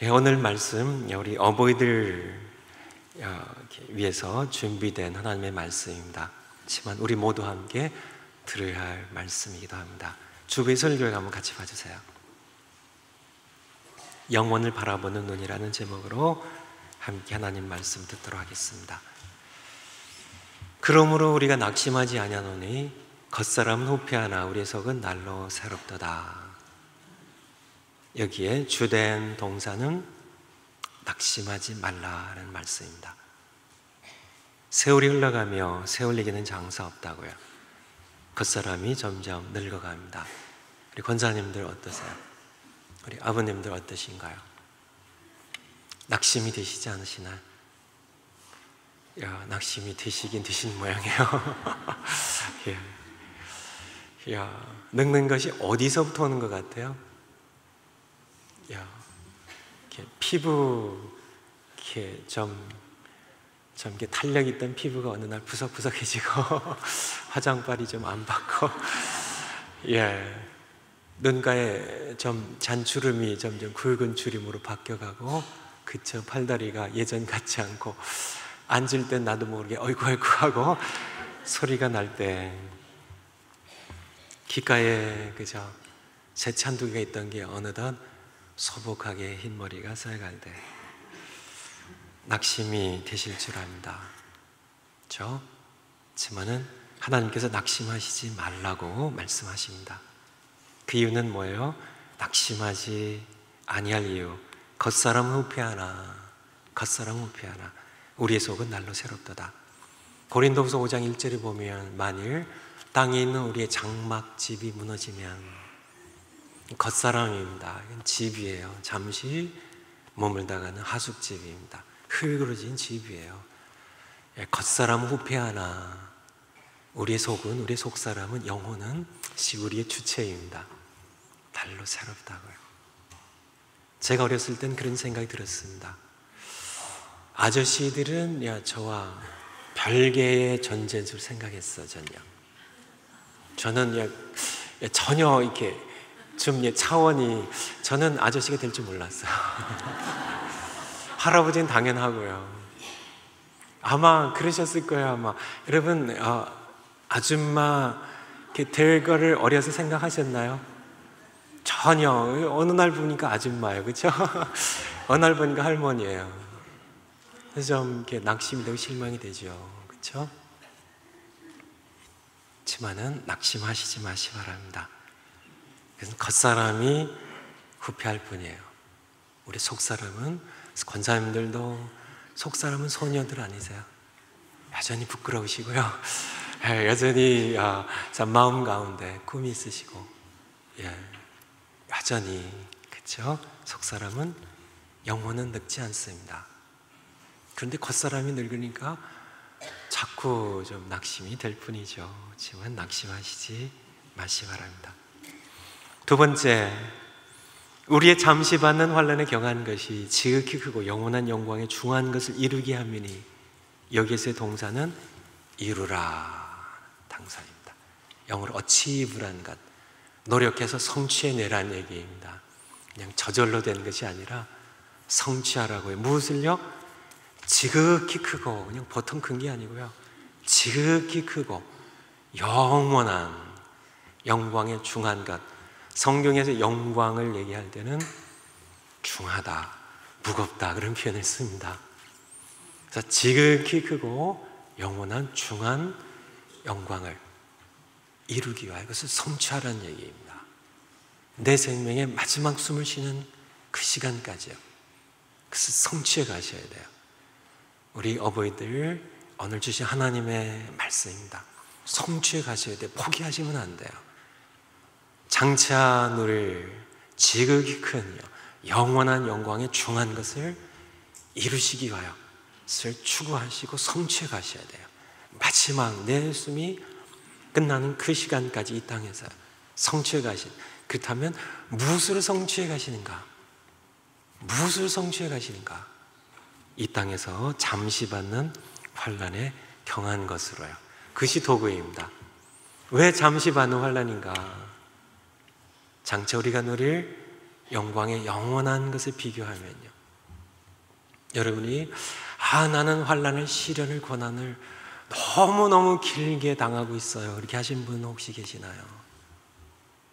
오늘 말씀 우리 어버이들 위해서 준비된 하나님의 말씀입니다. 하지만 우리 모두 함께 들어야 할 말씀이기도 합니다. 주부의 설교를 한번 같이 봐주세요. 영원을 바라보는 눈이라는 제목으로 함께 하나님 말씀 듣도록 하겠습니다. 그러므로 우리가 낙심하지 아니하노니 겉사람은 후패하나 우리의 속은 날로 새롭도다. 여기에 주된 동사는 낙심하지 말라라는 말씀입니다. 세월이 흘러가며 세월 얘기는 장사 없다고요. 겉사람이 점점 늙어갑니다. 우리 권사님들 어떠세요? 우리 아버님들 어떠신가요? 낙심이 되시지 않으시나요? 낙심이 되시긴 되신 모양이에요. 늙는 것이 어디서부터 오는 것 같아요? 피부 이렇게 탄력 있던 피부가 어느 날 푸석푸석해지고 화장빨이 좀 안 받고 눈가에 좀 잔주름이 점점 굵은 주름으로 바뀌어가고 그쵸, 팔다리가 예전 같지 않고 앉을 땐 나도 모르게 어이구 하고 소리가 날 때 귓가에 그저 새치 한두 개가 있던 게 어느덧 소복하게 흰머리가 쌓여갈 때 낙심이 되실 줄 압니다. 그렇죠? 하지만은 하나님께서 낙심하시지 말라고 말씀하십니다. 그 이유는 뭐예요? 낙심하지 아니할 이유. 겉사람은 후패하나 우리의 속은 날로 새롭도다. 고린도후서 5장 1절에 보면 만일 땅에 있는 우리의 장막집이 무너지면 겉사람입니다. 이건 집이에요. 잠시 머물다가는 하숙집입니다. 흙으로 지은 집이에요. 겉사람은 후패하나 우리의 속은, 우리의 속사람은, 영혼은 우리의 주체입니다. 날로 새롭다고요. 제가 어렸을 땐 그런 생각이 들었습니다. 아저씨들은 저와 별개의 존재인 줄 생각했어. 저는 전혀 이렇게 좀 차원이, 저는 아저씨가 될 줄 몰랐어요. 할아버지는 당연하고요. 아마 그러셨을 거예요. 아마 여러분 아줌마 될 거를 어려서 생각하셨나요? 전혀. 어느 날 보니까 아줌마예요, 그렇죠? 어느 날 보니까 할머니예요. 그래서 좀 이렇게 낙심이 되고 실망이 되죠, 그렇죠? 하지만은 낙심하시지 마시기 바랍니다. 그래서 겉사람이 후패할 뿐이에요. 우리 속사람은, 권사님들도 속사람은 소녀들 아니세요? 여전히 부끄러우시고요. 여전히 마음 가운데 꿈이 있으시고, 여전히, 그렇죠? 속사람은, 영혼은 늙지 않습니다. 그런데 겉사람이 늙으니까 자꾸 좀 낙심이 될 뿐이죠. 하지만 낙심하시지 마시기 바랍니다. 두 번째, 우리의 잠시 받는 환난에 경한 것이 지극히 크고 영원한 영광에 중한 것을 이루게 하미니, 여기에서의 동사는 이루라 당사입니다. 영어로 achieve란 것, 노력해서 성취해내라는 얘기입니다. 그냥 저절로 되는 것이 아니라 성취하라고요. 무엇을요? 지극히 크고, 그냥 보통 큰 게 아니고요, 지극히 크고 영원한 영광에 중한 것. 성경에서 영광을 얘기할 때는 중하다, 무겁다 그런 표현을 씁니다. 그래서 지극히 크고 영원한 중한 영광을 이루기 위하여 그것을 성취하라는 얘기입니다. 내 생명의 마지막 숨을 쉬는 그 시간까지요, 그것을 성취해 가셔야 돼요. 우리 어버이들 오늘 주신 하나님의 말씀입니다. 성취해 가셔야 돼요. 포기하시면 안 돼요. 장차 누릴 지극히 큰 영원한 영광에 중한 것을 이루시기 위하여 그것을 추구하시고 성취해 가셔야 돼요. 마지막 내 숨이 끝나는 그 시간까지 이 땅에서 성취해 가신. 그렇다면 무엇을 성취해 가시는가? 무엇을 성취해 가시는가? 이 땅에서 잠시 받는 환난에 경한 것으로요. 그것이 도구입니다. 왜 잠시 받는 환난인가? 장차 우리가 누릴 영광의 영원한 것을 비교하면요, 여러분이 나는 환난을, 시련을, 고난을 너무너무 길게 당하고 있어요, 이렇게 하신 분 혹시 계시나요?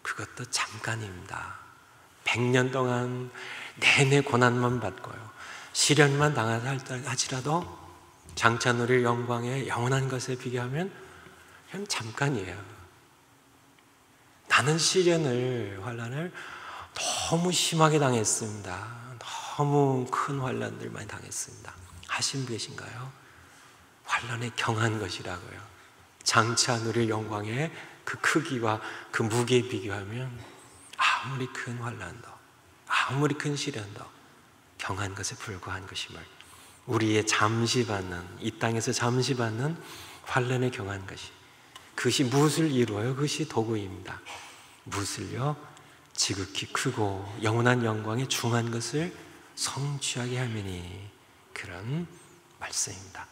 그것도 잠깐입니다. 100년 동안 내내 고난만 받고요, 시련만 당하다 할지라도 장차 누릴 영광의 영원한 것에 비교하면 그냥 잠깐이에요. 나는 시련을, 환난을 너무 심하게 당했습니다, 너무 큰 환난들 많이 당했습니다 하신 분 계신가요? 환난에 경한 것이라고요. 장차 누릴 영광의 그 크기와 그 무게에 비교하면 아무리 큰 환난도, 아무리 큰 시련도 경한 것에 불과한 것임을, 우리의 잠시 받는, 이 땅에서 잠시 받는 환난에 경한 것이, 그것이 무엇을 이루어요? 그것이 도구입니다. 무엇을요? 지극히 크고 영원한 영광에 중한 것을 성취하게 하미니, 그런 말씀입니다.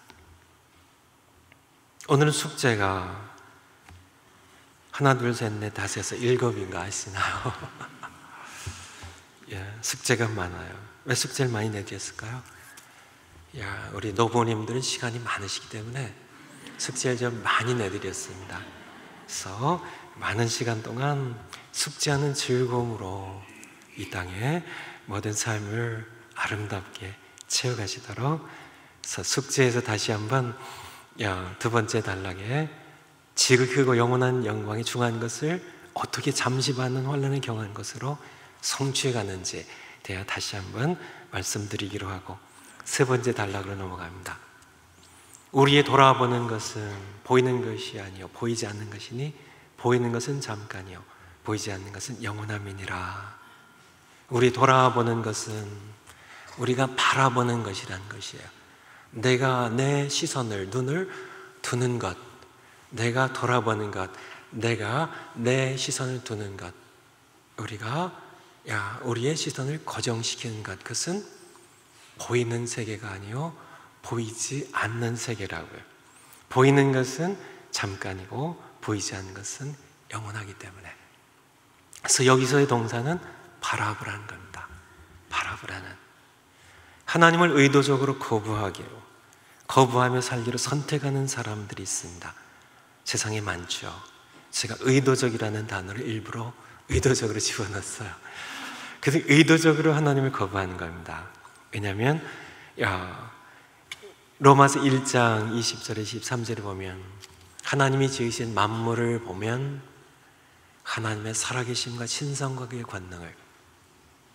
오늘 숙제가 하나, 둘, 셋, 넷, 다섯에서 7인가 아시나요? 예, 숙제가 많아요. 왜 숙제를 많이 내드렸을까요? 우리 노부모님들은 시간이 많으시기 때문에 숙제를 좀 많이 내드렸습니다. 그래서 많은 시간 동안 숙제하는 즐거움으로 이 땅의 모든 삶을 아름답게 채워가시도록, 그래서 숙제에서 다시 한번 두 번째 단락에 지극히 크고 영원한 영광에 중한 것을 어떻게 잠시 받는 환난에 경한 것으로 성취해 가는지에 대해 다시 한번 말씀드리기로 하고, 세 번째 단락으로 넘어갑니다. 우리의 돌아보는 것은 보이는 것이 아니요 보이지 않는 것이니, 보이는 것은 잠깐이요 보이지 않는 것은 영원함이니라. 우리 돌아보는 것은 우리가 바라보는 것이라는 것이에요. 내가 내 시선을, 눈을 두는 것, 내가 돌아보는 것, 내가 내 시선을 두는 것, 우리의 시선을 고정시키는 것, 그것은 보이는 세계가 아니요 보이지 않는 세계라고요. 보이는 것은 잠깐이고 보이지 않는 것은 영원하기 때문에, 그래서 여기서의 동사는 바라보라는 겁니다. 바라보라는, 하나님을 의도적으로 거부하며 살기로 선택하는 사람들이 있습니다. 세상에 많죠. 제가 의도적이라는 단어를 일부러 의도적으로 집어넣었어요. 그래서 의도적으로 하나님을 거부하는 겁니다. 왜냐하면 로마서 1장 20절에 23절에 보면 하나님이 지으신 만물을 보면 하나님의 살아계심과 신성과 그의 권능을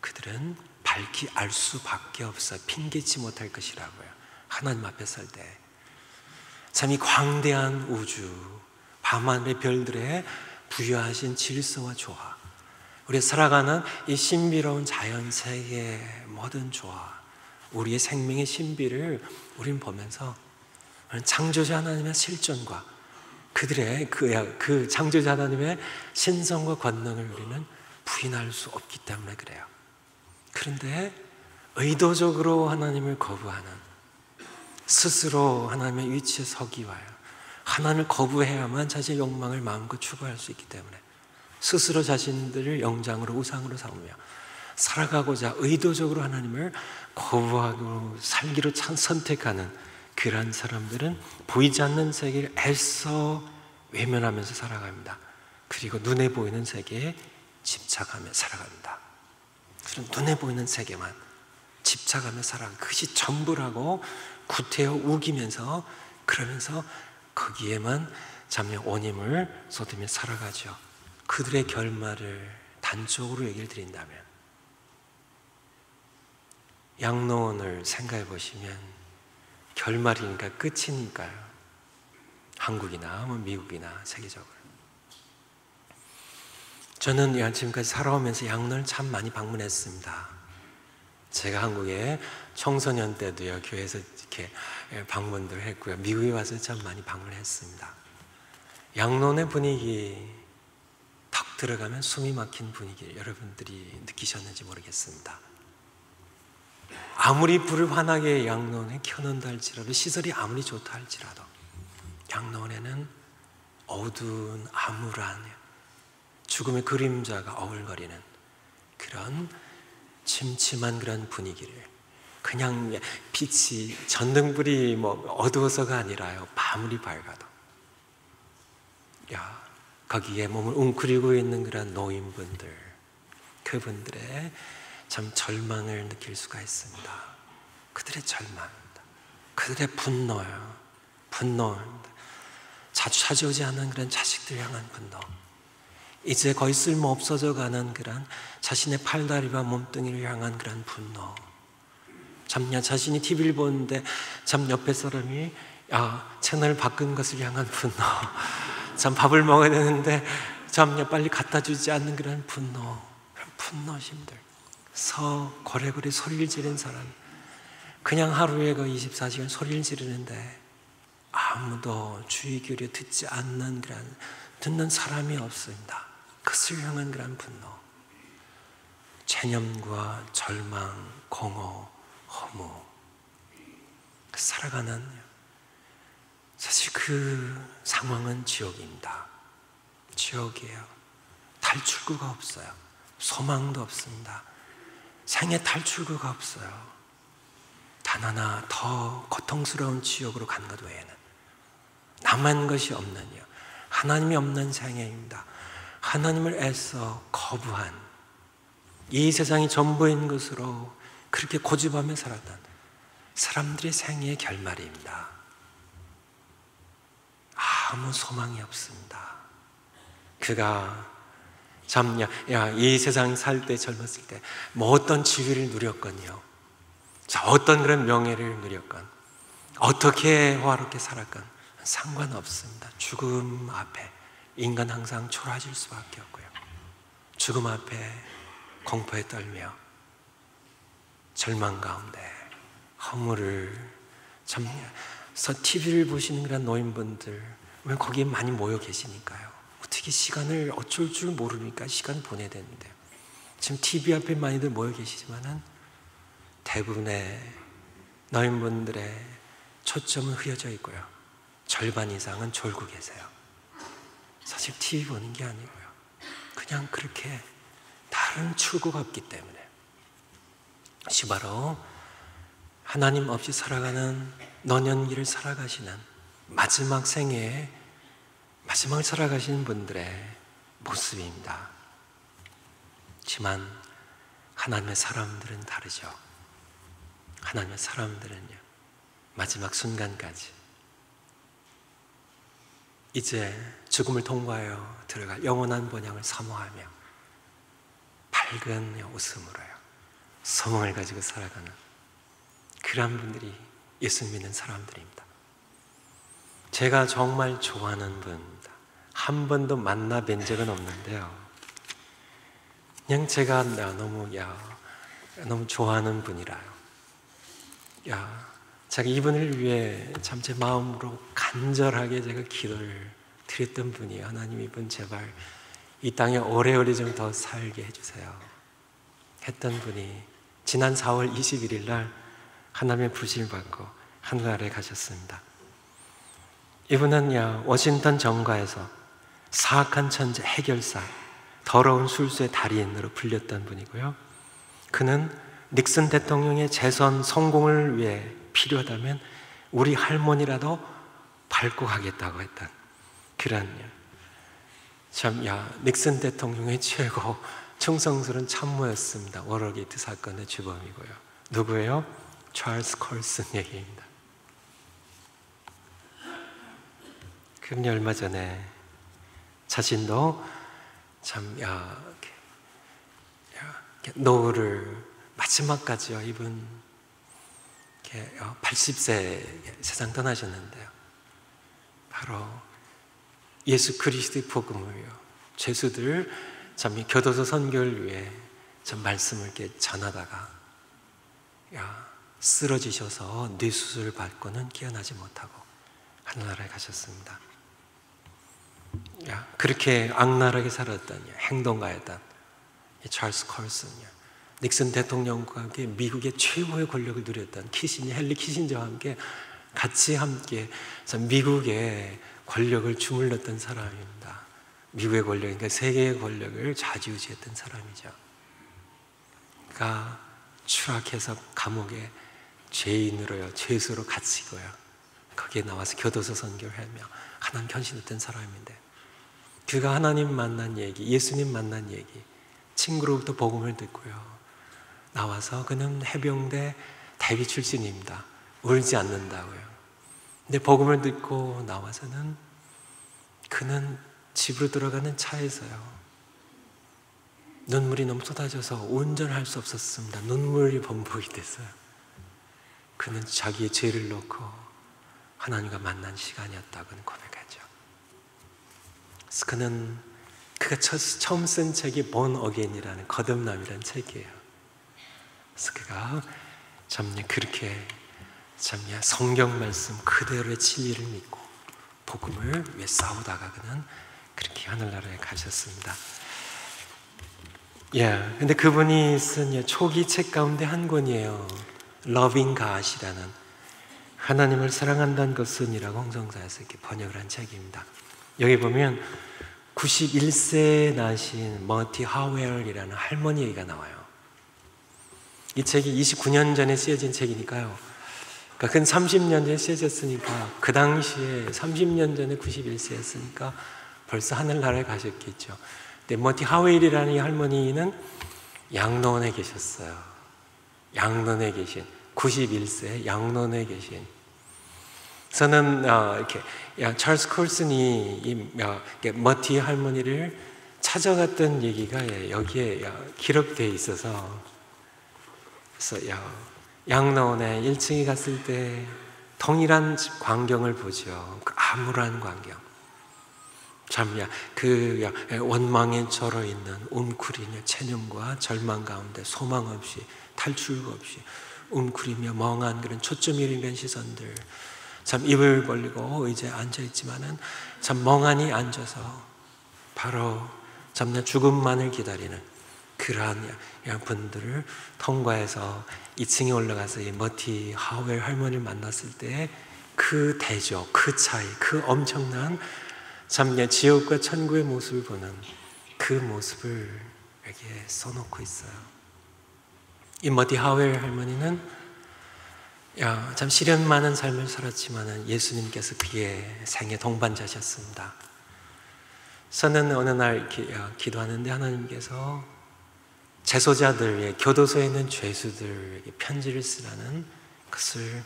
그들은 밝히 알 수밖에 없어 핑계치 못할 것이라고요. 하나님 앞에 설 때 참 이 광대한 우주, 밤하늘의 별들의 부여하신 질서와 조화, 우리 살아가는 이 신비로운 자연 세계의 모든 조화, 우리의 생명의 신비를 우리는 보면서 창조자 하나님의 실존과 그들의 그 창조자 하나님의 신성과 권능을 우리는 부인할 수 없기 때문에 그래요. 그런데 의도적으로 하나님을 거부하는, 스스로 하나님의 위치에 서기 위하여 하나님을 거부해야만 자신의 욕망을 마음껏 추구할 수 있기 때문에 스스로 자신들을 영장으로, 우상으로 삼으며 살아가고자 의도적으로 하나님을 거부하고 살기로 선택하는 그러한 사람들은 보이지 않는 세계를 애써 외면하면서 살아갑니다. 그리고 눈에 보이는 세계에 집착하며 살아갑니다. 그런 눈에 보이는 세계만 집착하며 살아가는 그것이 전부라고 구태여 우기면서, 그러면서 거기에만 잠깐 온힘을 쏟으며 살아가죠. 그들의 결말을 단적으로 얘기를 드린다면, 양로원을 생각해 보시면 결말이니까, 끝이니까요. 한국이나 미국이나 세계적으로. 저는 지금까지 살아오면서 양로원을 참 많이 방문했습니다. 제가 한국에 청소년 때도요, 교회에서 이렇게 방문들 했고요. 미국에 와서 참 많이 방문했습니다. 양로원의 분위기, 턱 들어가면 숨이 막힌 분위기를 여러분들이 느끼셨는지 모르겠습니다. 아무리 불을 환하게 양로원에 켜놓는다 할지라도, 시설이 아무리 좋다 할지라도 양로원에는 어두운 암울한 죽음의 그림자가 어울거리는 그런 침침한 그런 분위기를 그냥 빛이 전등불이 어두워서가 아니라요, 아무리 밝아도 거기에 몸을 웅크리고 있는 그런 노인분들, 그분들의 참 절망을 느낄 수가 있습니다. 그들의 절망입니다. 그들의 분노입니다. 자주 찾아오지 않는 그런 자식들 향한 분노, 이제 거의 쓸모 없어져 가는 그런 자신의 팔다리와 몸뚱이를 향한 그런 분노, 자신이 TV를 보는데 옆에 사람이 채널을 바꾼 것을 향한 분노, 밥을 먹어야 되는데 빨리 갖다 주지 않는 그런 분노심들, 고래고래 소리를 지르는 사람, 그냥 하루에 24시간 소리를 지르는데 아무도 주의 기울여 듣지 않는 그런, 듣는 사람이 없습니다. 그것을 향한 그런 분노, 체념과 절망, 공허, 허무, 살아가는, 사실 그 상황은 지옥입니다. 지옥이에요. 탈출구가 없어요. 소망도 없습니다. 생애 탈출구가 없어요. 단 하나 더 고통스러운 지옥으로 간 것 외에는 남은 것이 없는, 하나님이 없는 생애입니다. 하나님을 애써 거부한, 이 세상이 전부인 것으로 그렇게 고집하며 살았던 사람들의 생애의 결말입니다. 아무 소망이 없습니다. 그가 이 세상 살 때, 젊었을 때 어떤 지위를 누렸건요, 어떤 그런 명예를 누렸건, 어떻게 호화롭게 살았건 상관없습니다. 죽음 앞에 인간 항상 초라해질 수밖에 없고요, 죽음 앞에 공포에 떨며 절망 가운데 허물을 TV를 보시는 그런 노인분들, 왜 거기에 많이 모여 계시니까요. 어떻게 시간을 어쩔 줄 모르니까 시간 보내야 되는데, 지금 TV 앞에 많이들 모여 계시지만은 대부분의 노인분들의 초점은 흐려져 있고요, 절반 이상은 졸고 계세요. 사실 TV 보는 게 아니고요, 그냥 그렇게 다른 출구가 없기 때문에, 이것이 바로 하나님 없이 살아가는 노년기를 살아가시는, 마지막 생애에 마지막을 살아가시는 분들의 모습입니다. 하지만 하나님의 사람들은 다르죠. 하나님의 사람들은요, 마지막 순간까지 이제 죽음을 통과하여 들어갈 영원한 본향을 사모하며 밝은 웃음으로요, 소망을 가지고 살아가는 그런 분들이 예수 믿는 사람들입니다. 제가 정말 좋아하는 분, 한 번도 만나 뵌 적은 없는데요, 그냥 제가 너무 좋아하는 분이라요. 제가 이분을 위해 참 제 마음으로 간절하게 제가 기도를 드렸던 분이에요. 하나님, 이분 제발 이 땅에 오래오래 좀 더 살게 해주세요 했던 분이 지난 4월 21일 날 하나님의 부르심을 받고 하늘나라에 가셨습니다. 이분은 워싱턴 정가에서 사악한 천재, 해결사, 더러운 술수의 달인으로 불렸던 분이고요, 그는 닉슨 대통령의 재선 성공을 위해 필요하다면 우리 할머니라도 밟고 가겠다고 했던 그런, 닉슨 대통령의 최고 충성스러운 참모였습니다. 워터게이트 사건의 주범이고요. 누구예요? 찰스 콜슨 얘기입니다. 그분이 얼마 전에 자신도 노후를 마지막까지요, 이분 80세 세상 떠나셨는데요, 바로 예수 그리스도의 복음을요, 죄수들 교도소 선교를 위해 말씀을 이렇게 전하다가 쓰러지셔서 뇌수술을 받고는 깨어나지 못하고 하늘나라에 가셨습니다. 그렇게 악랄하게 살았던 행동가였던 찰스 콜슨이요, 닉슨 대통령과 함께 미국의 최고의 권력을 누렸던 헨리 키신저와 함께 미국의 권력을 주물렀던 사람입니다. 미국의 권력, 그러니까 세계의 권력을 좌지우지했던 사람이죠. 그가 추락해서 감옥에 죄인으로요, 죄수로 갇히고요, 거기에 나와서 교도소 선교를 하며 하나님 헌신했던 사람인데, 그가 하나님 만난 얘기, 예수님 만난 얘기, 친구로부터 복음을 듣고요, 나와서 그는 해병대 대위 출신입니다. 울지 않는다고요. 근데 복음을 듣고 나와서는 그는 집으로 들어가는 차에서요, 눈물이 너무 쏟아져서 운전할 수 없었습니다. 눈물이 범벅이 됐어요. 그는 자기의 죄를 놓고 하나님과 만난 시간이었다고는 고백하죠. 그래서 그가 처음 쓴 책이 Born Again이라는 거듭남이라는 책이에요. 그래서 그가 그렇게 성경 말씀 그대로의 진리를 믿고 복음을 위해 싸우다가 그는 그렇게 하늘나라에 가셨습니다. 근데 그분이 쓴 초기 책 가운데 한 권이에요. Loving God이라는, 하나님을 사랑한다는 것은 이라고 홍성사에서 이렇게 번역을 한 책입니다. 여기 보면 91세에 나신 머티 하웰이라는 할머니 얘기가 나와요. 이 책이 29년 전에 쓰여진 책이니까요, 그러니까 근 30년 전에 쓰여졌으니까 그 당시에 30년 전에 91세였으니까 벌써 하늘나라에 가셨겠죠. 근데 머티 하웰이라는 이 할머니는 양론에 계셨어요. 양론에 계신 91세 양론에 계신. 저는 이렇게 찰스 콜슨이 이 머티 할머니를 찾아갔던 얘기가 여기에 기록되어 있어서, 그래서 양론에 1층에 갔을 때 동일한 광경을 보죠. 그 암울한 광경. 그 원망에 절어 있는 웅크리며 체념과 절망 가운데 소망 없이 탈출구 없이 웅크리며 멍한 그런 초점 잃은 시선들, 입을 벌리고 의자에 앉아 있지만은 멍하니 앉아서 바로 죽음만을 기다리는 그러한 분들을 통과해서 2층에 올라가서 이 머티 하웰 할머니를 만났을 때 그 대조, 그 차이, 그 엄청난 지옥과 천국의 모습을 보는 그 모습을 여기에 써놓고 있어요. 이 머티 하웰 할머니는 시련 많은 삶을 살았지만 예수님께서 그의 생애 동반자셨습니다. 저는 어느 날 이렇게 기도하는데 하나님께서 재소자들, 교도소에 있는 죄수들에게 편지를 쓰라는 것을,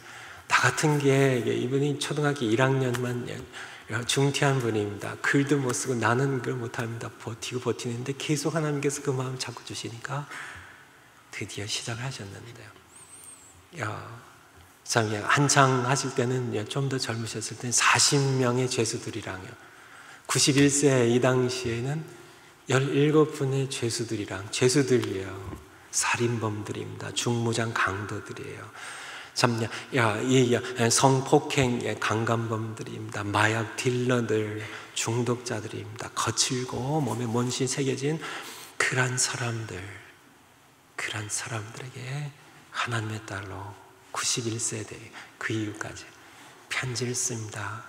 나 같은 게 이분이 초등학교 1학년만 중퇴한 분입니다. 글도 못 쓰고 나는 그걸 못합니다. 버티는데 계속 하나님께서 그 마음을 잡고 주시니까 드디어 시작을 하셨는데요. 한창 하실 때는 좀 더 젊으셨을 때는 40명의 죄수들이랑요, 91세 이 당시에는 17분의 죄수들이에요. 살인범들입니다. 중무장 강도들이에요. 이 성폭행 강간범들입니다. 마약 딜러들, 중독자들입니다. 거칠고 몸에 먼지 새겨진 그런 사람들에게 하나님의 딸로 91세대 그 이후까지 편지를 씁니다.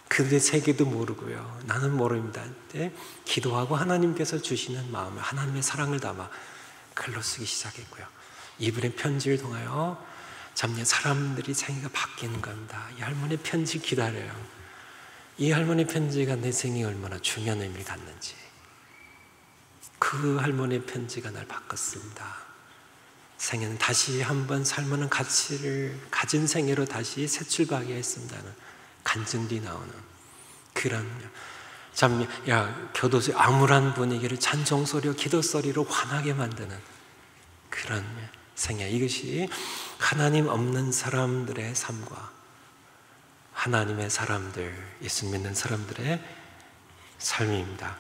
그들의 세계도 모르고요, 나는 모릅니다. 기도하고 하나님께서 주시는 마음을, 하나님의 사랑을 담아 글로 쓰기 시작했고요. 이분의 편지를 통하여 사람들이 생애가 바뀌는 겁니다. 이 할머니 편지 기다려요. 이 할머니 편지가 내 생애에 얼마나 중요한 의미를 갖는지, 그 할머니의 편지가 날 바꿨습니다. 생애는 다시 한번 살만한 가치를 가진 생애로 다시 새 출발하게 했습니다는 간증이 나오는 그런 교도소의 암울한 분위기를 찬송소리와 기도소리로 환하게 만드는 그런 생애. 이것이 하나님 없는 사람들의 삶과 하나님의 사람들, 예수 믿는 사람들의 삶입니다.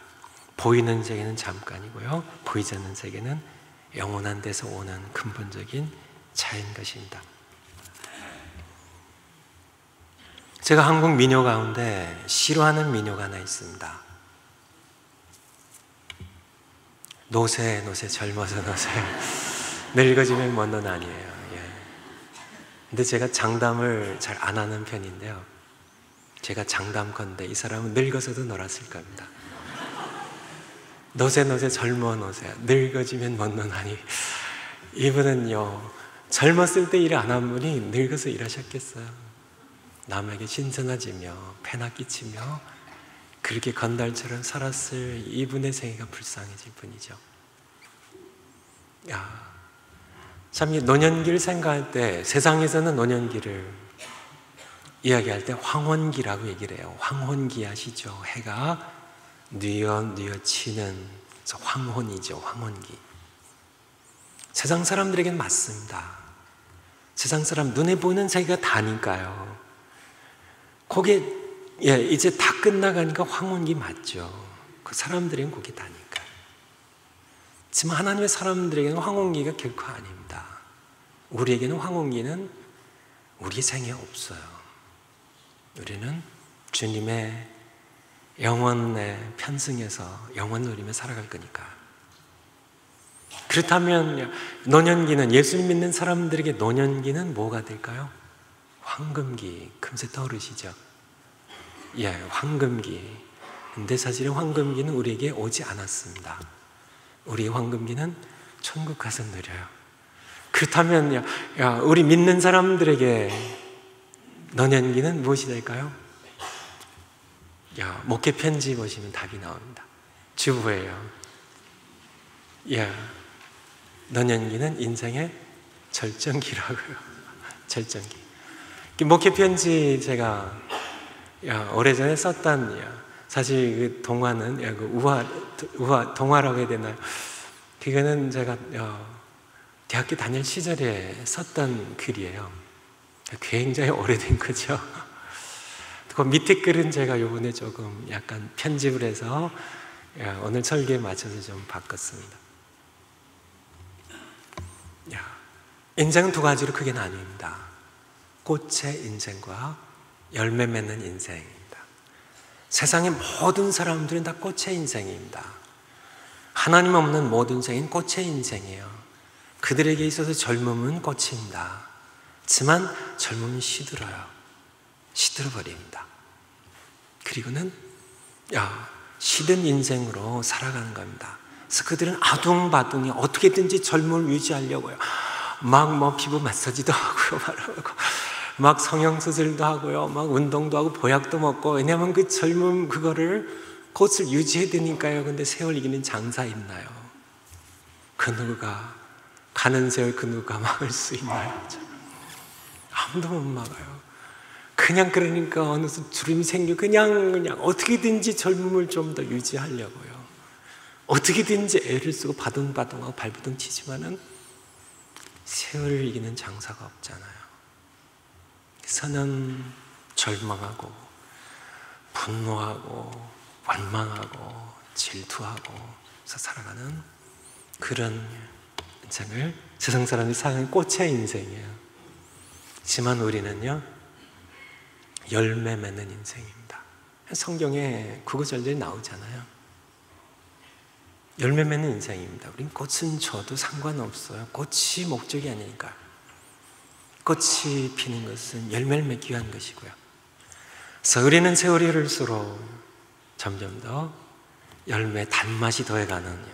보이는 세계는 잠깐이고요, 보이지 않는 세계는 영원한 데서 오는 근본적인 차이인 것입니다. 제가 한국 민요 가운데 싫어하는 민요가 하나 있습니다. 노새 젊어서 노새 늙어지면 먼 넌 아니에요. 근데 제가 장담을 잘 안 하는 편인데요, 제가 장담컨대 이 사람은 늙어서도 놀았을 겁니다. 노새 젊어 노새 늙어지면 먼 넌 아니. 이분은요 젊었을 때 일 안 한 분이 늙어서 일하셨겠어요? 남에게 신선하지며 패나 끼치며 그렇게 건달처럼 살았을 이분의 생애가 불쌍해질 뿐이죠. 참 노년기를 생각할 때 세상에서는 노년기를 이야기할 때 황혼기라고 얘기를 해요. 황혼기 아시죠? 해가 뉘어치는 황혼이죠. 황혼기. 세상 사람들에게는 맞습니다. 세상 사람 눈에 보이는 세계가 다니까요. 그게 이제 다 끝나가니까 황혼기 맞죠. 그 사람들에게는 그게 다니까. 하지만 하나님의 사람들에게는 황혼기가 결코 아닙니다. 우리에게는 황혼기는 우리 생에 없어요. 우리는 주님의 영원의 편승에서 영원 누리며 살아갈 거니까. 그렇다면 노년기는, 예수님 믿는 사람들에게 노년기는 뭐가 될까요? 황금기. 금세 떠오르시죠? 황금기. 근데 사실은 황금기는 우리에게 오지 않았습니다. 우리의 황금기는 천국 가서 누려요. 그렇다면 우리 믿는 사람들에게 노년기는 무엇이 될까요? 목회 편지 보시면 답이 나옵니다. 주부예요. 노년기는 인생의 절정기라고요. 절정기. 목회 편지 제가 오래전에 썼단, 사실 그 동화는 우화 동화라고 해야 되나요? 그거는 제가 대학교 다닐 시절에 썼던 글이에요. 굉장히 오래된 거죠. 그 밑에 글은 제가 이번에 조금 약간 편집을 해서 오늘 설교에 맞춰서 좀 바꿨습니다. 인생은 두 가지로 크게 나뉩니다. 꽃의 인생과 열매 맺는 인생입니다. 세상의 모든 사람들은 다 꽃의 인생입니다. 하나님 없는 모든 생은 꽃의 인생이에요. 그들에게 있어서 젊음은 꽃입니다. 하지만 젊음은 시들어요. 시들어버립니다. 그리고는 시든 인생으로 살아가는 겁니다. 그래서 그들은 아둥바둥이 어떻게든지 젊음을 유지하려고요. 막 피부 마사지도 하고요, 막 성형수술도 하고요, 막 운동도 하고 보약도 먹고. 왜냐하면 그 젊음 꽃을 유지해야 되니까요. 근데 세월 이기는 장사 있나요? 그 누구가 가는 세월 그 누가 막을 수 있나요? 아무도 못 막아요. 그냥 그러니까 어느새 주름이 생겨 그냥 어떻게든지 젊음을 좀 더 유지하려고요. 어떻게든지 애를 쓰고 바둥바둥하고 발버둥 치지만은 세월을 이기는 장사가 없잖아요. 그래서는 절망하고 분노하고 원망하고 질투하고 그래서 살아가는 그런 인생을 세상 사람이 사는 꽃의 인생이에요. 하지만 우리는요, 열매 맺는 인생입니다. 성경에 구구절절이 나오잖아요. 열매 맺는 인생입니다. 우린 꽃은 줘도 상관없어요. 꽃이 목적이 아니니까. 꽃이 피는 것은 열매를 맺기 위한 것이고요. 그래서 우리는 세월이 흐를수록 점점 더 열매 단맛이 더해가는,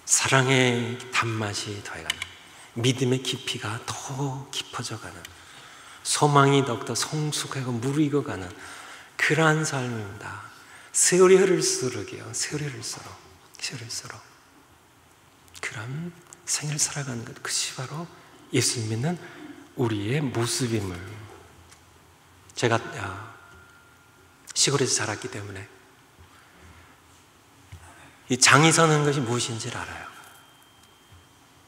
사랑의 단맛이 더해가는, 믿음의 깊이가 더 깊어져가는, 소망이 더욱더 성숙하고 무르익어가는 그러한 삶입니다. 세월이 흐를수록이요. 세월이 흐를수록 그런 생을 살아가는 것, 그것이 바로 예수 믿는 우리의 모습임을. 제가 시골에서 자랐기 때문에 이 장이 서는 것이 무엇인지를 알아요.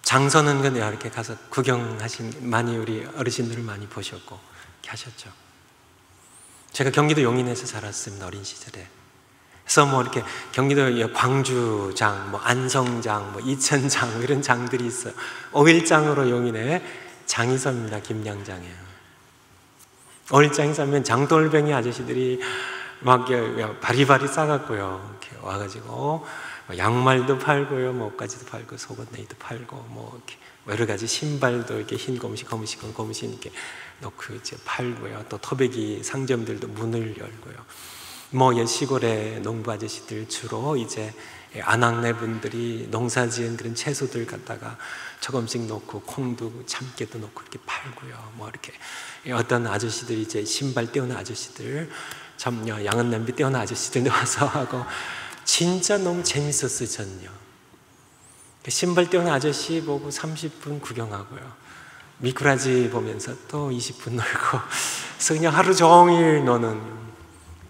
장 서는 건 이렇게 가서 구경하신, 많이 우리 어르신들을 많이 보셨고 이렇게 하셨죠. 제가 경기도 용인에서 자랐습니다. 어린 시절에. 그래서 이렇게 경기도 광주장, 안성장, 이천장 이런 장들이 있어요. 5일장으로 용인에 장이 섭니다. 김양장이에요. 5일장이 서면 장돌뱅이 아저씨들이 막 바리바리 싸갖고요. 이렇게 와가지고 양말도 팔고요, 옷가지도 팔고, 속옷네이도 팔고, 이렇게 여러 가지 신발도 이렇게 흰 고무신 이렇게 놓고 이제 팔고요. 또 토백이 상점들도 문을 열고요. 뭐 시골의 농부 아저씨들 주로 이제 아낙네 분들이 농사지은 그런 채소들 갖다가 조금씩 넣고 콩도 참깨도 넣고 이렇게 팔고요. 뭐 이렇게 어떤 아저씨들이 이제 신발 떼우는 아저씨들, 참 양은 냄비 떼우는 아저씨들 나와서 하고 진짜 너무 재밌었어요. 저는요. 신발 떼우는 아저씨 보고 30분 구경하고요. 미꾸라지 보면서 또 20분 놀고 그래서 그냥 하루 종일 노는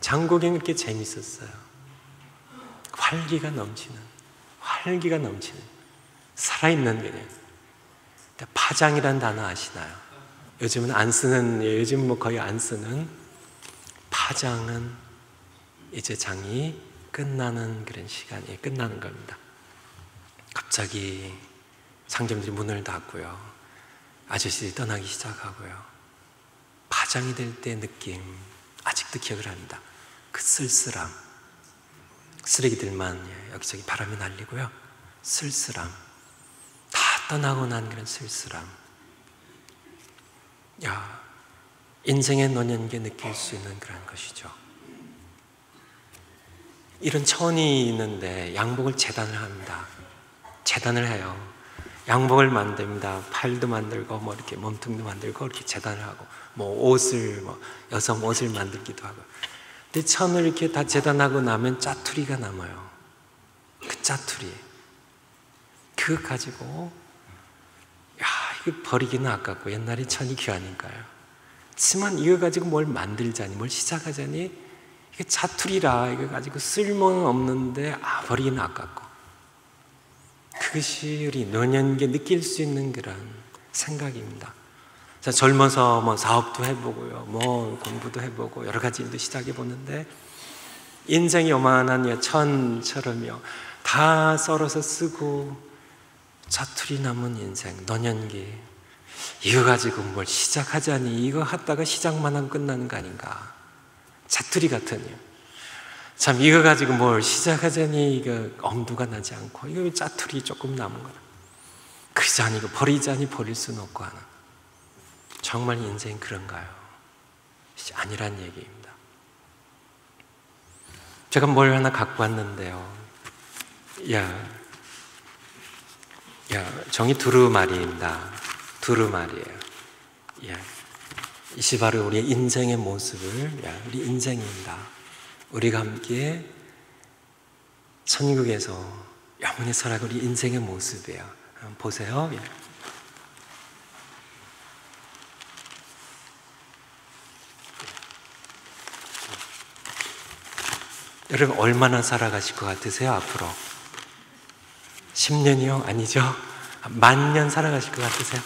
장국이 그렇게 재밌었어요. 활기가 넘치는 살아있는 그냥. 파장이란 단어 아시나요? 요즘은 안 쓰는, 요즘 뭐 거의 안 쓰는 파장은 이제 장이 끝나는 그런 시간이 끝나는 겁니다. 갑자기 상점들이 문을 닫고요. 아저씨들이 떠나기 시작하고요. 파장이 될 때 느낌 아직도 기억을 합니다. 그 쓸쓸함, 쓰레기들만 여기저기 바람이 날리고요. 쓸쓸함, 다 떠나고 난 그런 쓸쓸함. 인생의 노년기에 느낄 수 있는 그런 것이죠. 이런 천이 있는데 양복을 재단을 합니다. 재단을 해요. 양복을 만듭니다. 팔도 만들고 뭐 이렇게 몸통도 만들고 이렇게 재단을 하고 뭐 옷을 뭐 여성 옷을 만들기도 하고. 근데 천을 이렇게 다 재단하고 나면 짜투리가 남아요. 그 짜투리 그거 가지고 이거 버리기는 아깝고 옛날에 천이 귀하니까요. 하지만 이거 가지고 뭘 만들자니 뭘 시작하자니 이게 짜투리라 이거 가지고 쓸모는 없는데 버리기는 아깝고. 그것이 우리 노년기에 느낄 수 있는 그런 생각입니다. 자, 젊어서 뭐 사업도 해보고요, 뭐 공부도 해보고 여러 가지 일도 시작해 보는데 인생이 요만한 천처럼요 다 썰어서 쓰고 짜투리 남은 인생, 노년기 이거 가지고 뭘 시작하자니 이거 하다가 시작만 하고 끝나는 거 아닌가. 짜투리 같으니요. 참 이거 가지고 뭘 시작하자니 이거 엄두가 나지 않고 이거 짜투리 조금 남은 거라. 그자니 이거 버리자니 버릴 수는 없고 하나. 정말 인생이 그런가요? 아니란 얘기입니다. 제가 뭘 하나 갖고 왔는데요. 종이 두루마리입니다. 두루마리예요. 이것이 바로 우리의 인생의 모습을, 우리 인생입니다. 우리가 함께 천국에서 영원히 살아갈 우리 인생의 모습이에요. 한번 보세요. 여러분 얼마나 살아가실 것 같으세요? 앞으로 10년이요? 아니죠? 10,000년 살아가실 것 같으세요?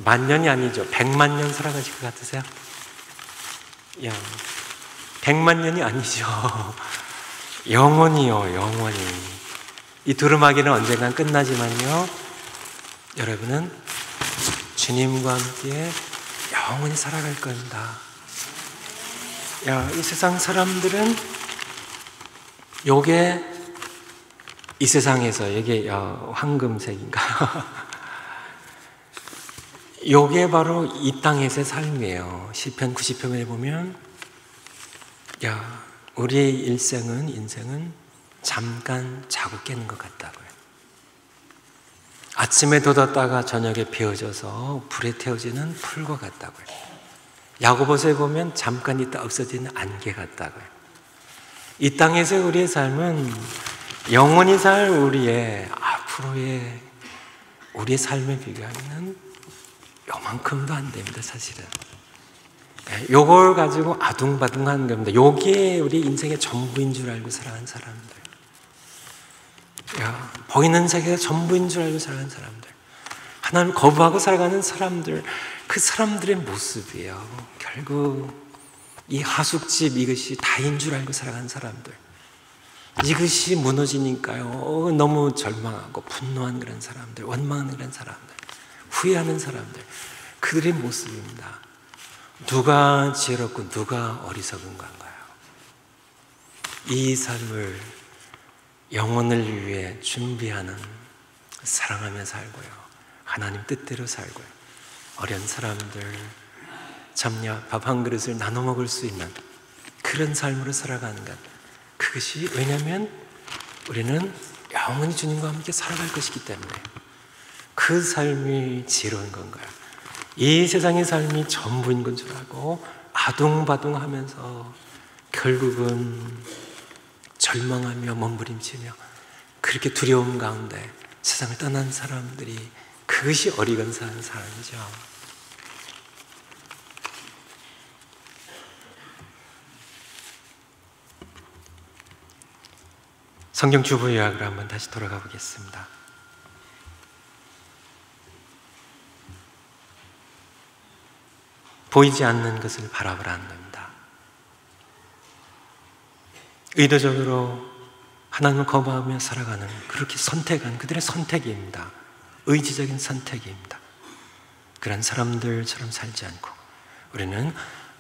10,000년이 아니죠. 100만 년 살아가실 것 같으세요? 100만 년이 아니죠. 영원히요, 영원히. 이 두루마기는 언젠간 끝나지만요, 여러분은 주님과 함께 영원히 살아갈 겁니다. 이 세상 사람들은 요게 이 세상에서 이게 황금색인가요? 요게 바로 이 땅에서의 삶이에요. 시편 90편에 보면 우리의 인생은 잠깐 자고 깨는 것 같다고요. 아침에 돋았다가 저녁에 비워져서 불에 태워지는 풀과 같다고요. 야고보서에 보면 잠깐 있다 없어지는 안개 같다고요. 이 땅에서 우리의 삶은 영원히 살 우리의 앞으로의 우리의 삶에 비교하면 요만큼도 안 됩니다. 사실은 요걸 가지고 아둥바둥한 겁니다. 요게 우리 인생의 전부인 줄 알고 살아가는 사람들, 보이는 세계가 전부인 줄 알고 살아가는 사람들, 하나님을 거부하고 살아가는 사람들, 그 사람들의 모습이에요. 결국 이 하숙집 이것이 다인 줄 알고 살아가는 사람들, 이것이 무너지니까요 너무 절망하고 분노한 그런 사람들, 원망하는 그런 사람들, 후회하는 사람들, 그들의 모습입니다. 누가 지혜롭고 누가 어리석은 건가요? 이 삶을 영혼을 위해 준비하는, 사랑하며 살고요, 하나님 뜻대로 살고요, 어려운 사람들, 참냐 밥 한 그릇을 나눠 먹을 수 있는 그런 삶으로 살아가는 것, 그것이 왜냐하면 우리는 영원히 주님과 함께 살아갈 것이기 때문에 그 삶이 지혜로운 건가요? 이 세상의 삶이 전부인 건 줄 알고 아둥바둥하면서 결국은 절망하며 몸부림치며 그렇게 두려움 가운데 세상을 떠난 사람들이, 그것이 어리건사한 사람이죠. 성경 주보 요약으로 한번 다시 돌아가 보겠습니다. 보이지 않는 것을 바라보라는 겁니다. 의도적으로 하나님을 거부하며 살아가는, 그렇게 선택한 그들의 선택입니다. 의지적인 선택입니다. 그런 사람들처럼 살지 않고 우리는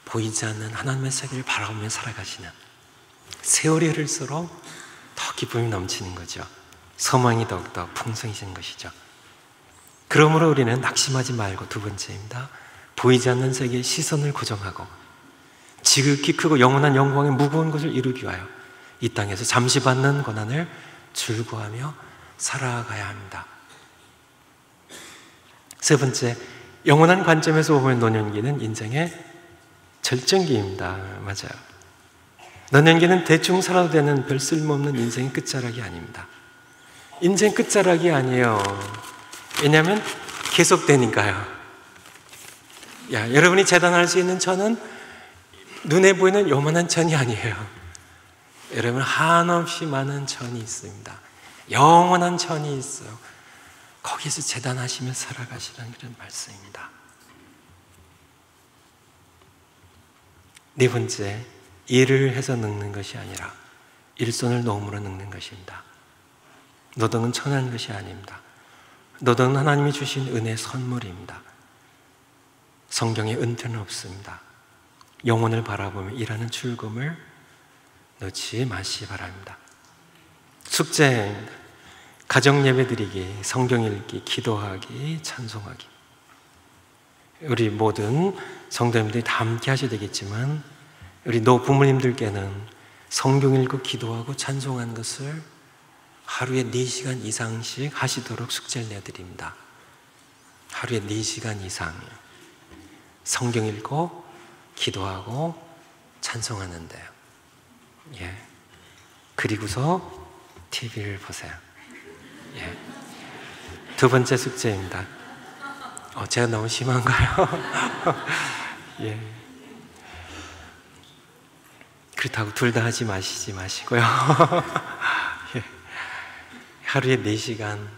보이지 않는 하나님의 세계를 바라보며 살아가시는, 세월이 흐를수록 더 기쁨이 넘치는 거죠. 소망이 더욱더 풍성해지는 것이죠. 그러므로 우리는 낙심하지 말고, 두 번째입니다, 보이지 않는 세계에 시선을 고정하고 지극히 크고 영원한 영광의 무거운 것을 이루기 위하여 이 땅에서 잠시 받는 고난을 즐거워하며 살아가야 합니다. 세 번째, 영원한 관점에서 보면 노년기는 인생의 절정기입니다. 맞아요. 노년기는 대충 살아도 되는 별 쓸모없는 인생의 끝자락이 아닙니다. 인생 끝자락이 아니에요. 왜냐하면 계속되니까요. 여러분이 재단할 수 있는 천은 눈에 보이는 요만한 천이 아니에요. 여러분, 한없이 많은 천이 있습니다. 영원한 천이 있어요. 거기서 재단하시며 살아가시라는 그런 말씀입니다. 네 번째, 일을 해서 늙는 것이 아니라 일손을 놓음으로 늙는 것입니다. 노동은 천한 것이 아닙니다. 노동은 하나님이 주신 은혜의 선물입니다. 성경에 은퇴는 없습니다. 영혼을 바라보며 일하는 즐거움을 놓지 마시기 바랍니다. 숙제입니다. 가정 예배 드리기, 성경 읽기, 기도하기, 찬송하기. 우리 모든 성도님들이 다 함께 하셔야 되겠지만 우리 노부모님들께는 성경 읽고 기도하고 찬송하는 것을 하루에 4시간 이상씩 하시도록 숙제를 내드립니다. 하루에 4시간 이상 성경 읽고 기도하고 찬송하는데요. 그리고서 TV를 보세요. 두 번째 숙제입니다. 제가 너무 심한가요? 그렇다고 둘 다 하지 마시고요. 하루에 4시간.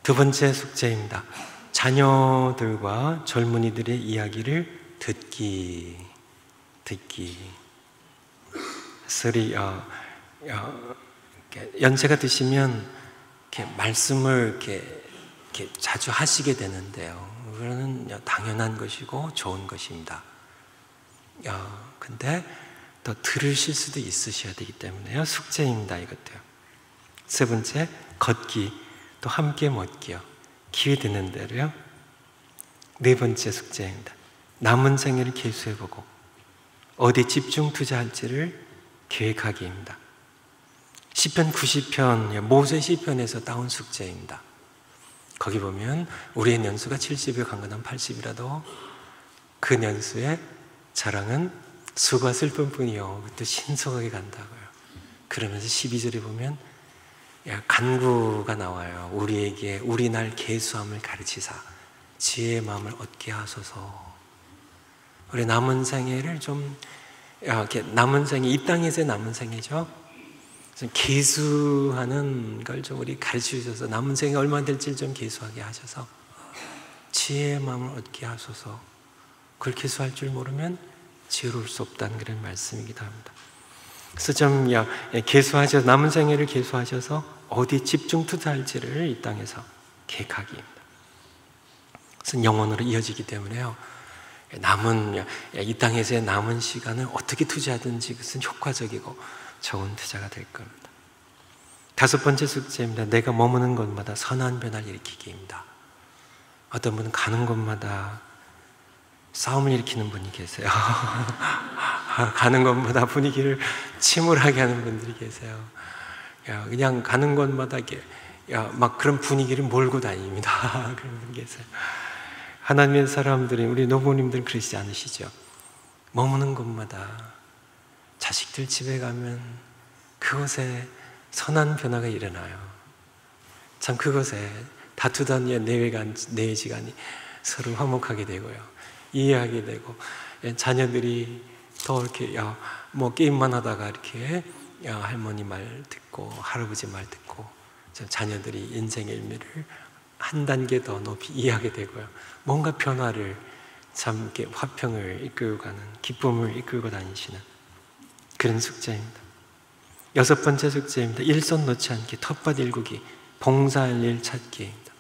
두 번째 숙제입니다. 자녀들과 젊은이들의 이야기를 듣기. 연세가 드시면 이렇게 말씀을 이렇게 자주 하시게 되는데요. 그거는 당연한 것이고 좋은 것입니다. 근데 또 들으실 수도 있으셔야 되기 때문에요. 숙제입니다, 이것도요. 세 번째, 걷기, 또 함께 걷기요. 기회 되는 대로요. 네 번째 숙제입니다. 남은 생애를 계수해보고 어디 집중 투자할지를 계획하기입니다. 시편 90편, 모세 시편에서 따온 숙제입니다. 거기 보면 우리의 년수가 70에 강건한 80이라도 그 년수의 자랑은 수고와 슬픔뿐이요 또 신속하게 간다고요. 그러면서 12절에 보면 간구가 나와요. 우리에게 우리 날 계수함을 가르치사 지혜의 마음을 얻게 하소서. 우리 남은 생애를 좀 이렇게 남은 생애, 이 땅에서의 남은 생애죠. 좀 계수하는 걸 좀 우리 가르쳐 주셔서 남은 생애 얼마 될지 좀 계수하게 하셔서 지혜의 마음을 얻게 하소서. 그걸 계수할 줄 모르면 지혜로울 수 없다는 그런 말씀이기도 합니다. 그래서 좀 계수하셔서 남은 생애를 계수하셔서 어디 집중 투자할지를 이 땅에서 계획하기입니다. 그래서 영원으로 이어지기 때문에요. 남은 이 땅에서의 남은 시간을 어떻게 투자하든지 그것은 효과적이고 좋은 투자가 될 겁니다. 다섯 번째 숙제입니다. 내가 머무는 곳마다 선한 변화를 일으키기입니다. 어떤 분은 가는 곳마다 싸움을 일으키는 분이 계세요. 가는 곳마다 분위기를 침울하게 하는 분들이 계세요. 그냥 가는 곳마다 막 그런 분위기를 몰고 다닙니다. 그런 분 계세요. 하나님의 사람들이, 우리 노부모님들은 그러시지 않으시죠? 머무는 곳마다 자식들 집에 가면 그곳에 선한 변화가 일어나요. 참 그것에 다투던 내외지간이 서로 화목하게 되고요, 이해하게 되고, 자녀들이 더 이렇게 뭐 게임만 하다가 이렇게 할머니 말 듣고 할아버지 말 듣고, 자녀들이 인생의 의미를 한 단계 더 높이 이해하게 되고요, 뭔가 변화를, 참 이렇게 화평을 이끌고 가는, 기쁨을 이끌고 다니시는 그런 숙제입니다. 6번째 숙제입니다. 일손 놓지 않기, 텃밭 일구기, 봉사할 일 찾기입니다.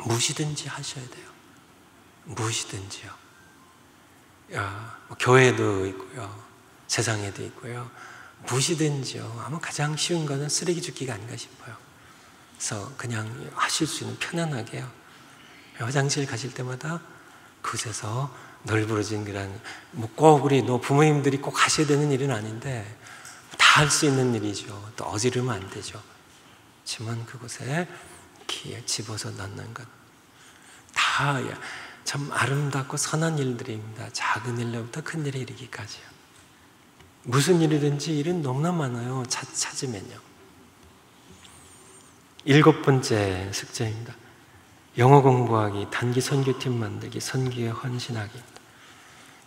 무엇이든지 하셔야 돼요. 무엇이든지요. 교회도 있고요, 세상에도 있고요. 무엇이든지요. 아마 가장 쉬운 거는 쓰레기 줍기가 아닌가 싶어요. 그래서 그냥 하실 수 있는, 편안하게요. 화장실 가실 때마다 그곳에서 널브러진 그런, 꼭 우리 부모님들이 꼭 하셔야 되는 일은 아닌데 다 할 수 있는 일이죠. 또 어지르면 안 되죠. 하지만 그곳에 이렇게 집어서 넣는 것, 다 참 아름답고 선한 일들입니다. 작은 일로부터 큰 일에 이르기까지요. 무슨 일이든지 일은 너무나 많아요. 찾으면요. 7번째 숙제입니다. 영어 공부하기, 단기 선교팀 만들기, 선교에 헌신하기입니다.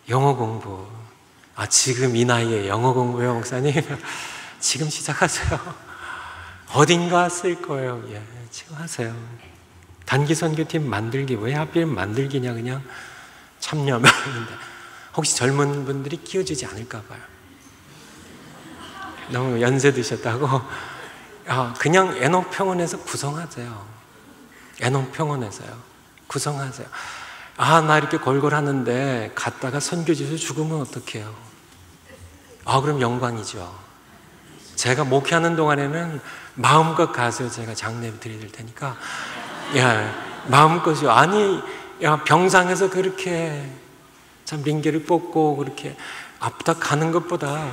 영어 공부, 지금 이 나이에 영어 공부요, 목사님? 지금 시작하세요. 어딘가 쓸 거예요. 지금 하세요. 단기 선교팀 만들기, 왜 하필 만들기냐, 그냥 참여하면 하는데, 혹시 젊은 분들이 끼워주지 않을까 봐요. 너무 연세 드셨다고. 그냥 애녹평원에서 구성하세요. 애녹평원에서요. 구성하세요. 나 이렇게 골골하는데 갔다가 선교지에서 죽으면 어떡해요? 그럼 영광이죠. 제가 목회하는 동안에는 마음껏 가서 제가 장례 드릴 테니까, 마음껏이요. 병상에서 그렇게 참 링게를 뽑고 그렇게 아프다 가는 것보다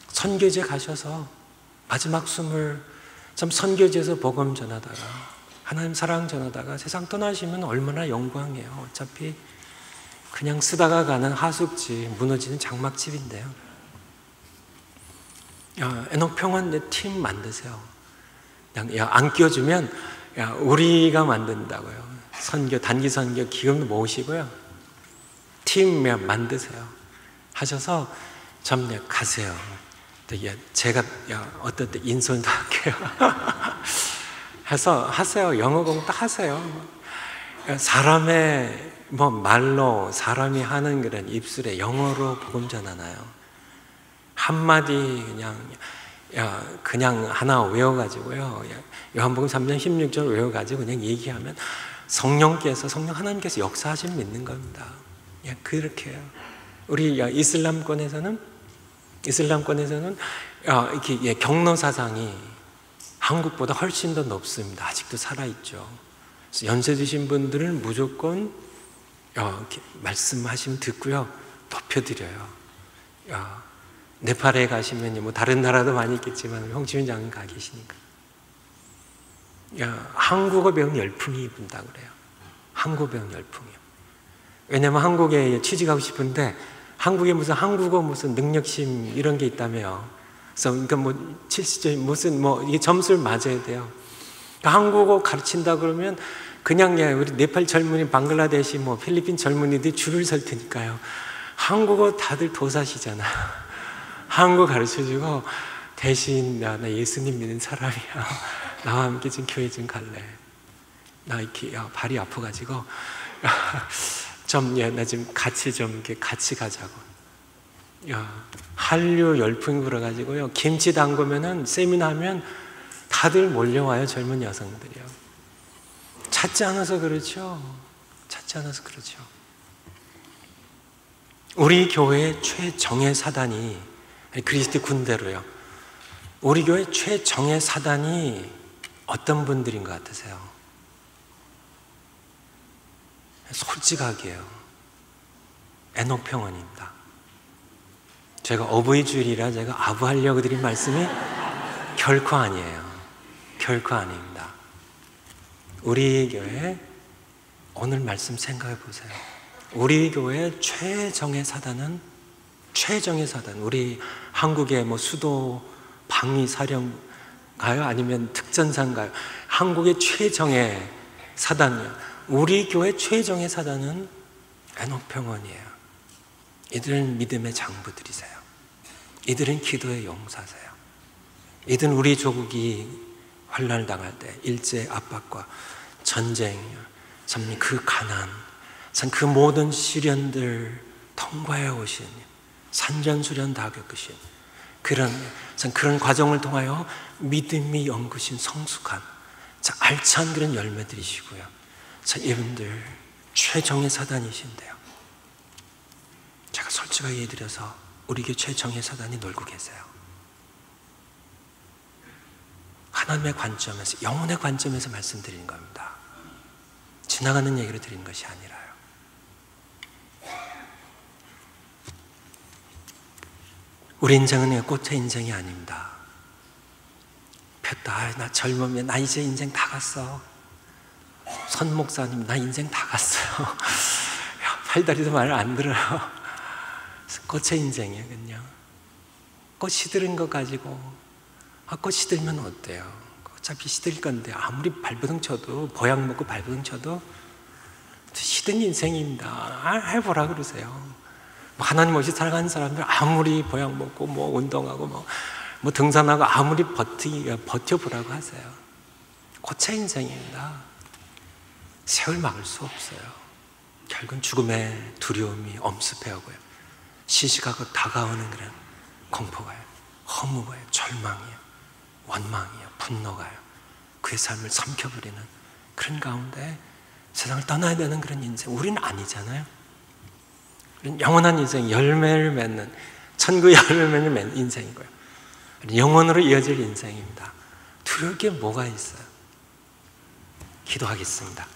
선교지에 가셔서 마지막 숨을 참 선교지에서 복음 전하다가, 하나님 사랑 전하다가 세상 떠나시면 얼마나 영광이에요. 어차피 그냥 쓰다가 가는 하숙집, 무너지는 장막집인데요. 애녹평원 팀 만드세요. 그냥 안 끼워주면 우리가 만든다고요. 선교, 단기 선교 기금도 모으시고요, 팀 만드세요. 하셔서 좀 가세요. 제가 어떨 때 인솔도 할게요. 해서 하세요. 영어 공부 딱 하세요. 사람의 말로, 사람이 하는 그런 입술에 영어로 복음 전하나요? 한마디 그냥 하나 외워가지고요, 요한복음 3장 16절 외워가지고 그냥 얘기하면 성령 하나님께서 역사하시면 믿는 겁니다. 그렇게요. 우리 이슬람권에서는 이렇게 경로 사상이 한국보다 훨씬 더 높습니다. 아직도 살아있죠. 그래서 연세 드신 분들은 무조건 이렇게 말씀하시면 듣고요, 덮여드려요. 네팔에 가시면 다른 나라도 많이 있겠지만 홍치민 장님 가 계시니까 한국어 배운 열풍이 분다 그래요. 한국어 배운 열풍이요. 왜냐면 한국에 취직하고 싶은데 한국에 한국어 능력심 이런 게 있다며요. 그래서 그러니까 70점 이게 점수를 맞아야 돼요. 그러니까 한국어 가르친다 그러면 그냥 우리 네팔 젊은이, 방글라데시, 필리핀 젊은이들이 줄을 설 테니까요. 한국어 다들 도사시잖아요. 한국어 가르쳐주고, 대신 나 예수님 믿는 사람이야. 나와 함께 좀 교회 좀 갈래. 나 이렇게 발이 아파가지고 나 좀 같이 가자고. 한류 열풍이 불어가지고요, 김치 담그면은 세미나 하면 다들 몰려와요. 젊은 여성들이요. 찾지 않아서 그렇죠. 우리 교회의 최정예 사단이, 그리스도 군대로요, 우리 교회 최정예 사단이 어떤 분들인 것 같으세요? 솔직하게요. 에녹 평원입니다. 제가 어버이 주일이라 제가 아부하려고 드린 말씀이 결코 아니에요. 결코 아닙니다. 우리 교회 오늘 말씀 생각해 보세요. 우리 교회 최정예 사단은 우리 한국의 뭐 수도 방위사령가요? 아니면 특전사인가요? 한국의 최정예 사단이요. 우리 교회 최정예 사단은 에녹 평원이에요. 이들은 믿음의 장부들이세요. 이들은 기도의 용사세요. 이들은 우리 조국이 환난을 당할 때 일제 압박과 전쟁, 참 그 가난, 참 그 모든 시련들 통과해 오신 산전수련 다 겪으신 그런 과정을 통하여 믿음이 연구신 성숙한 알찬 그런 열매들이시고요. 참 이분들 최정예 사단이신데요. 제가 솔직하게 얘기드려서 우리 교회 최정예 사단이 놀고 계세요. 하나님의 관점에서, 영혼의 관점에서 말씀드리는 겁니다. 지나가는 얘기로 드리는 것이 아니라요. 우리 인생은 꽃의 인생이 아닙니다. 폈다, 나 젊으면 나 이제 인생 다 갔어. 선 목사님, 나 인생 다 갔어요. 팔다리도 말을 안 들어요. 꽃의 인생이에요. 그냥 꽃 시드는 거 가지고 꽃 시들면 어때요? 어차피 시들 건데 아무리 발버둥 쳐도, 보약 먹고 발버둥 쳐도 시든 인생입니다. 해보라 그러세요. 하나님 없이 살아가는 사람들 아무리 보약 먹고 뭐 운동하고 뭐 등산하고 아무리 버텨보라고 하세요. 꽃의 인생입니다. 세월 막을 수 없어요. 결국은 죽음의 두려움이 엄습해오고요. 시시각각 다가오는 그런 공포가요, 허무가요, 절망이요, 원망이요, 분노가요, 그의 삶을 삼켜버리는 그런 가운데 세상을 떠나야 되는 그런 인생, 우리는 아니잖아요. 우리는 영원한 인생, 열매를 맺는, 천국의 열매를 맺는 인생이고요. 영원으로 이어질 인생입니다. 두려울 게 뭐가 있어요? 기도하겠습니다.